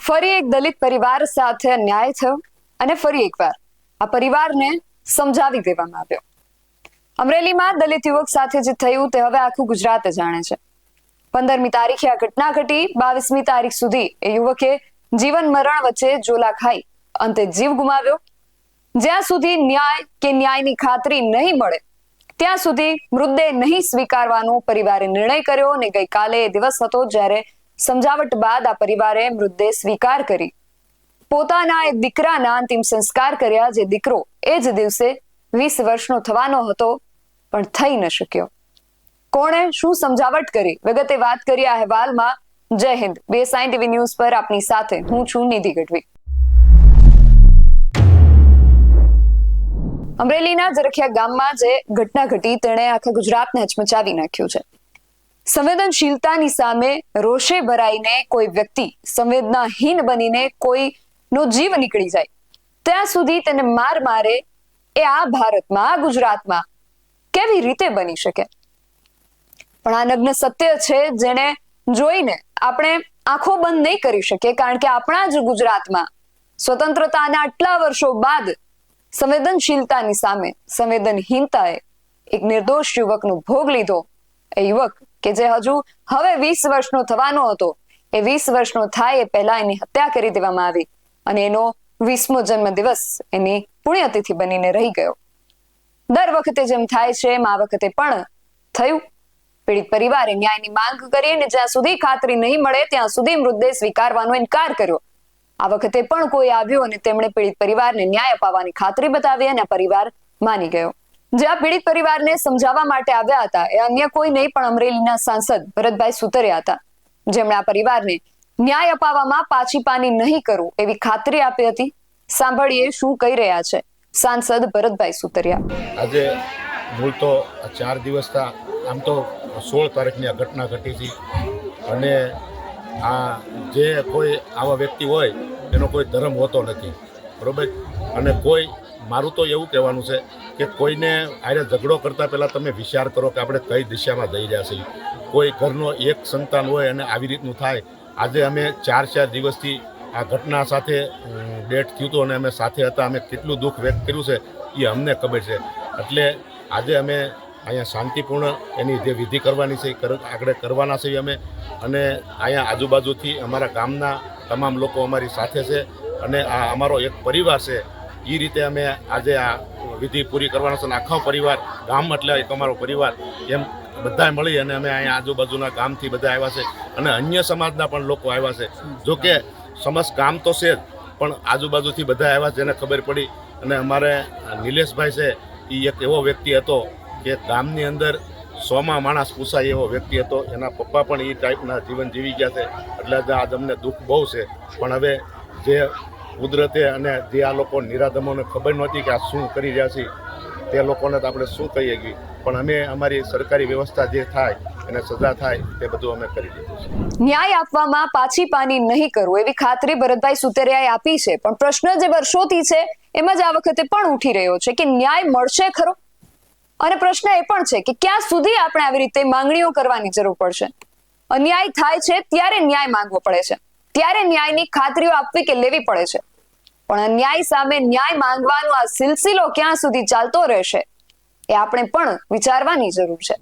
ફરી એક દલિત પરિવાર સાથે અન્યાય થયો અને ફરી એકવાર આ પરિવારને સમજાવી દેવામાં આવ્યો. અમરેલીમાં દલિત યુવક સાથે જે થયું તે હવે આખું ગુજરાત જાણે છે. 15મી તારીખે આ ઘટના ઘટી. 22મી તારીખ સુધી એ યુવકે જીવન મરણ વચ્ચે ઝોલા ખાઈ અંતે જીવ ગુમાવ્યો. જ્યાં સુધી ન્યાય કે ન્યાયની ખાતરી નહીં મળે ત્યાં સુધી મૃતદેહ નહીં સ્વીકારવાનો પરિવારે નિર્ણય કર્યો અને ગઈકાલે એ દિવસ હતો જ્યારે સમજાવટ બાદ આ પરિવારે મૃતદેહ સ્વીકાર કરી પોતાના એ દીકરાના અંતિમ સંસ્કાર કર્યા. જે દીકરો એ જ દિવસે 20 વર્ષનો થવાનો હતો પણ થઈ ન શક્યો. કોણે શું સમજાવટ કરી વિગતે વાત કરી આ અહેવાલમાં. જય હિન્દ. BSI TV ન્યૂઝ પર આપની સાથે હું છું નિધિ ગઢવી. અમરેલીના જરખિયા ગામમાં જે ઘટના ઘટી તેણે આખા ગુજરાતને હચમચાવી નાખ્યું છે. સંવેદનશીલતાની સામે રોષે ભરાઈને કોઈ વ્યક્તિ સંવેદનાહીન બનીને કોઈનો જીવ નીકળી જાય ત્યાં સુધી તેને માર મારે એ આ ભારતમાં આ ગુજરાતમાં કેવી રીતે બની શકે? પણ આ નગ્ન સત્ય છે જેને જોઈને આપણે આંખો બંધ નહીં કરી શકીએ, કારણ કે આપણા જ ગુજરાતમાં સ્વતંત્રતાના આટલા વર્ષો બાદ સંવેદનશીલતાની સામે સંવેદનહીનતાએ એક નિર્દોષ યુવકનો ભોગ લીધો. એ યુવક કે જે હજુ હવે 20 વર્ષનો થવાનો હતો એ 20 વર્ષનો થાય એ પહેલા એની હત્યા કરી દેવામાં આવી અને એનો 20મો જન્મદિવસ એની પુણ્યતિથિ બનીને રહી ગયો. દર વખતે જેમ થાય છે એમ આ વખતે પણ થયું. પીડિત પરિવારે ન્યાયની માંગ કરી અને જ્યાં સુધી ખાતરી નહીં મળે ત્યાં સુધી મૃતદેહ સ્વીકારવાનો ઇનકાર કર્યો. આ વખતે પણ કોઈ આવ્યું અને તેમણે પીડિત પરિવારને ન્યાય અપાવવાની ખાતરી બતાવી અને પરિવાર માની ગયો. જે આ પીડિત પરિવારને સમજાવવા માટે આવ્યા હતા એ અન્ય કોઈ નહીં પણ અમરેલીના સાંસદ ભરતભાઈ સુતરિયા હતા, જેમણે આ પરિવારને ન્યાય અપાવવામાં પાછી પાની નહીં કરવું એવી ખાતરી આપી હતી. સાંભળીએ શું કહી રહ્યા છે સાંસદ ભરતભાઈ સુતરિયા. આજે મૂળ તો 4 દિવસથી આમ તો 16 તારીખની આ ઘટના ઘટી હતી અને આ જે કોઈ આવા વ્યક્તિ હોય એનો કોઈ ધર્મ હોતો નથી, બરોબર. અને કોઈ મારું તો એવું કહેવાનું છે કે કોઈને આરે ઝઘડો કરતાં પહેલાં તમે વિચાર કરો કે આપણે કઈ દિશામાં જઈ રહ્યા છીએ. કોઈ ઘરનો એક સંતાન હોય અને આવી રીતનું થાય. આજે અમે 4 દિવસથી આ ઘટના સાથે ડેટ થયું હતું અને અમે સાથે હતા. અમે કેટલું દુઃખ વ્યક્ત કર્યું છે એ અમને ખબર છે. એટલે આજે અમે અહીંયા શાંતિપૂર્ણ એની જે વિધિ કરવાની છે એ આગળ કરવાના છીએ અમે. અને અહીંયા આજુબાજુથી અમારા ગામના તમામ લોકો અમારી સાથે છે અને આ અમારો એક પરિવાર છે. એ રીતે અમે આજે આ વિધિ પૂરી કરવાના છે અને આખો પરિવાર, ગામ એટલે એક અમારો પરિવાર એમ બધાએ મળી અને અમે અહીંયા આજુબાજુના ગામથી બધા આવ્યા છે અને અન્ય સમાજના પણ લોકો આવ્યા છે. જોકે સમસ્ત ગામ તો છે જ પણ આજુબાજુથી બધા આવ્યા જેને ખબર પડી. અને અમારે નિલેશભાઈ છે એ એક એવો વ્યક્તિ હતો કે ગામની અંદર 100માં માણસ પૂછાય એવો વ્યક્તિ હતો. એના પપ્પા પણ એ ટાઈપના જીવન જીવી ગયા છે. એટલે આજ અમને દુઃખ બહુ છે. પણ હવે જે કુદરતે અને જે આ લોકો નિરાધમોને ખબર નહોતી કે આ શું કરી રહ્યા છે તે લોકોને તો આપણે શું કહીએ છીએ. પણ અમે અમારી સરકારી વ્યવસ્થા જે થાય એને સજા થાય તે બધું અમે કરી દીધું છે. ન્યાય આપવામાં પાછી પાની નહીં કરવું એવી ખાતરી ભરતભાઈ સુતરિયાએ આપી છે. પણ પ્રશ્ન જે વર્ષોથી છે એમ જ આ વખતે પણ ઉઠી રહ્યો છે કે ન્યાય મળશે ખરો? અને પ્રશ્ન એ પણ છે કે ક્યાં સુધી આપણે આવી રીતે માંગણીઓ કરવાની જરૂર પડશે? અન્યાય થાય છે ત્યારે ન્યાય માંગવો પડે છે, ત્યારે ન્યાયની ખાતરીઓ આપવી કે લેવી પડે છે. પણ અન્યાય સામે ન્યાય માંગવાનો આ સિલસિલો ક્યાં સુધી ચાલતો રહેશે એ આપણે પણ વિચારવાની જરૂર છે.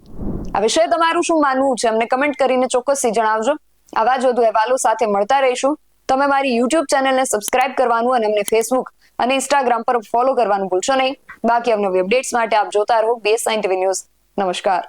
આ વિષય તમારું શું માનવું છે અમને કમેન્ટ કરીને ચોક્કસથી જણાવજો. આવા જ વધુ અહેવાલો સાથે મળતા રહીશું. તમે મારી YouTube ચેનલને સબસ્ક્રાઇબ કરવાનું અને અમને Facebook અને Instagram પર ફોલો કરવાનું ભૂલશો નહીં. બાકી અવનવી અપડેટ્સ માટે આપ જોતા રહો BSI TV ન્યૂઝ. નમસ્કાર.